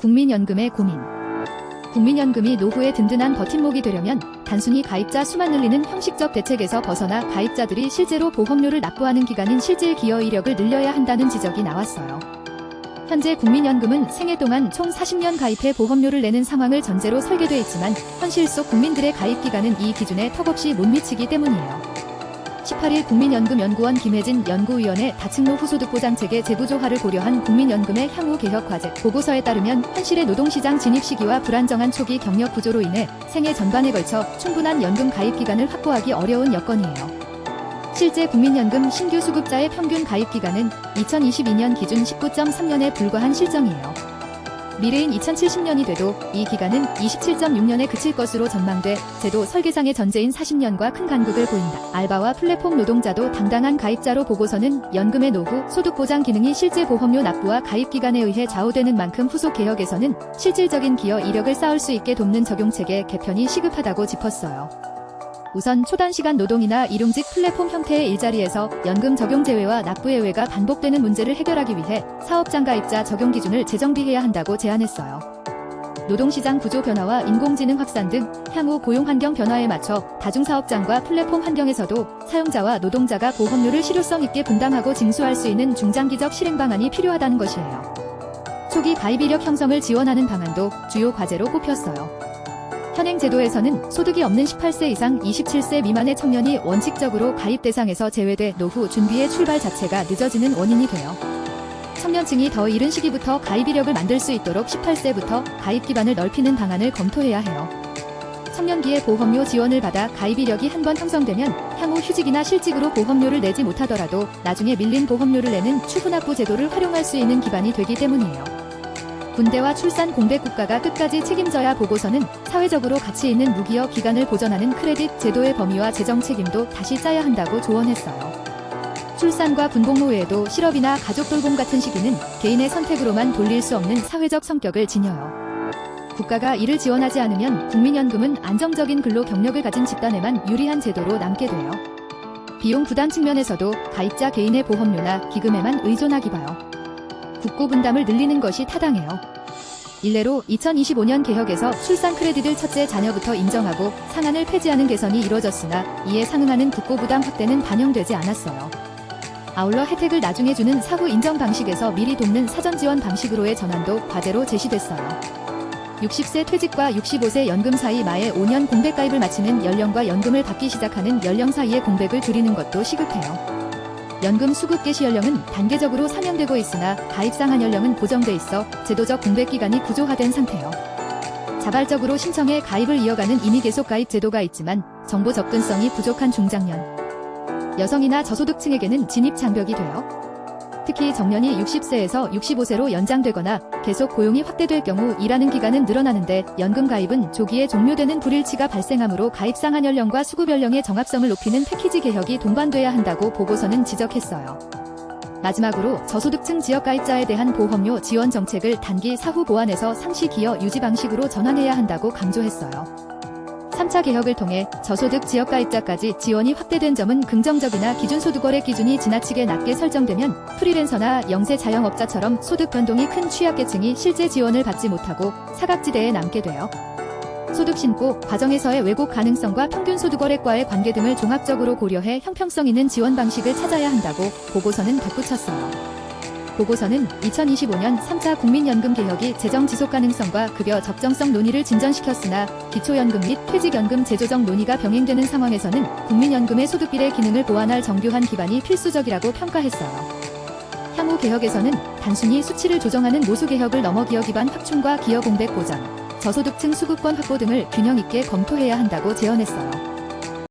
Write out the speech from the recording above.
국민연금의 고민. 국민연금이 노후의 든든한 버팀목이 되려면 단순히 가입자 수만 늘리는 형식적 대책에서 벗어나 가입자들이 실제로 보험료를 납부하는 기간인 실질 기여 이력을 늘려야 한다는 지적이 나왔어요. 현재 국민연금은 생애 동안 총 40년 가입해 보험료를 내는 상황을 전제로 설계돼 있지만 현실 속 국민들의 가입 기간은 이 기준에 턱없이 못 미치기 때문이에요. 18일 국민연금연구원 김혜진 연구위원의 다층 노후 소득보장체계 재구조화를 고려한 국민연금의 향후 개혁 과제 보고서에 따르면 현실의 노동시장 진입 시기와 불안정한 초기 경력 구조로 인해 생애 전반에 걸쳐 충분한 연금 가입 기간을 확보하기 어려운 여건이에요. 실제 국민연금 신규 수급자의 평균 가입 기간은 2022년 기준 19.3년에 불과한 실정이에요. 미래인 2070년이 돼도 이 기간은 27.6년에 그칠 것으로 전망돼 제도 설계상의 전제인 40년과 큰 간극을 보인다. 알바와 플랫폼 노동자도 당당한 가입자로 보고서는 연금의 노후 소득보장 기능이 실제 보험료 납부와 가입 기간에 의해 좌우되는 만큼 후속 개혁에서는 실질적인 기여 이력을 쌓을 수 있게 돕는 적용체계 개편이 시급하다고 짚었어요. 우선 초단시간 노동이나 일용직 플랫폼 형태의 일자리에서 연금 적용 제외와 납부 예외가 반복되는 문제를 해결하기 위해 사업장 가입자 적용 기준을 재정비해야 한다고 제안했어요. 노동시장 구조 변화와 인공지능 확산 등 향후 고용 환경 변화에 맞춰 다중사업장과 플랫폼 환경에서도 사용자와 노동자가 보험료를 실효성 있게 분담하고 징수할 수 있는 중장기적 실행 방안이 필요하다는 것이에요. 초기 가입 이력 형성을 지원하는 방안도 주요 과제로 꼽혔어요. 현행 제도에서는 소득이 없는 18세 이상 27세 미만의 청년이 원칙적으로 가입 대상에서 제외돼 노후 준비의 출발 자체가 늦어지는 원인이 돼요. 청년층이 더 이른 시기부터 가입 이력을 만들 수 있도록 18세부터 가입 기반을 넓히는 방안을 검토해야 해요. 청년기에 보험료 지원을 받아 가입 이력이 한번 형성되면 향후 휴직이나 실직으로 보험료를 내지 못하더라도 나중에 밀린 보험료를 내는 추후납부 제도를 활용할 수 있는 기반이 되기 때문이에요. 군대와 출산 공백 국가가 끝까지 책임져야 보고서는 사회적으로 가치 있는 무기여 기간을 보전하는 크레딧 제도의 범위와 재정 책임도 다시 짜야 한다고 조언했어요. 출산과 군복무 외에도 실업이나 가족 돌봄 같은 시기는 개인의 선택으로만 돌릴 수 없는 사회적 성격을 지녀요. 국가가 이를 지원하지 않으면 국민연금은 안정적인 근로 경력을 가진 집단에만 유리한 제도로 남게 돼요. 비용 부담 측면에서도 가입자 개인의 보험료나 기금에만 의존하기 봐요. 국고 분담을 늘리는 것이 타당해요. 일례로 2025년 개혁에서 출산 크레딧을 첫째 자녀부터 인정하고 상한을 폐지하는 개선이 이뤄졌으나 이에 상응하는 국고 부담 확대는 반영되지 않았어요. 아울러 혜택을 나중에 주는 사후 인정 방식에서 미리 돕는 사전 지원 방식으로의 전환도 과제로 제시됐어요. 60세 퇴직과 65세 연금 사이 마의 5년 공백 가입을 마치는 연령과 연금을 받기 시작하는 연령 사이의 공백을 줄이는 것도 시급해요. 연금 수급 개시 연령은 단계적으로 상향되고 있으나 가입 상한 연령은 고정돼 있어 제도적 공백 기간이 구조화된 상태요. 자발적으로 신청해 가입을 이어가는 임의 계속 가입 제도가 있지만 정보 접근성이 부족한 중장년, 여성이나 저소득층에게는 진입 장벽이 돼요. 특히 정년이 60세에서 65세로 연장되거나 계속 고용이 확대될 경우 일하는 기간은 늘어나는데 연금 가입은 조기에 종료되는 불일치가 발생하므로 가입 상한 연령과 수급 연령의 정합성을 높이는 패키지 개혁이 동반돼야 한다고 보고서는 지적했어요. 마지막으로 저소득층 지역 가입자에 대한 보험료 지원 정책을 단기 사후 보완해서 상시 기여 유지 방식으로 전환해야 한다고 강조했어요. 3차 개혁을 통해 저소득 지역 가입자까지 지원이 확대된 점은 긍정적이나 기준소득월액 기준이 지나치게 낮게 설정되면 프리랜서나 영세 자영업자처럼 소득 변동이 큰 취약계층이 실제 지원을 받지 못하고 사각지대에 남게 돼요. 소득 신고 과정에서의 왜곡 가능성과 평균 소득월액과의 관계 등을 종합적으로 고려해 형평성 있는 지원 방식을 찾아야 한다고 보고서는 덧붙였어요. 보고서는 2025년 3차 국민연금 개혁이 재정 지속 가능성과 급여 적정성 논의를 진전시켰으나 기초연금 및 퇴직연금 재조정 논의가 병행되는 상황에서는 국민연금의 소득비례 기능을 보완할 정교한 기반이 필수적이라고 평가했어요. 향후 개혁에서는 단순히 수치를 조정하는 노수 개혁을 넘어 기여 기반 확충과 기여 공백 보전, 저소득층 수급권 확보 등을 균형 있게 검토해야 한다고 제언했어요.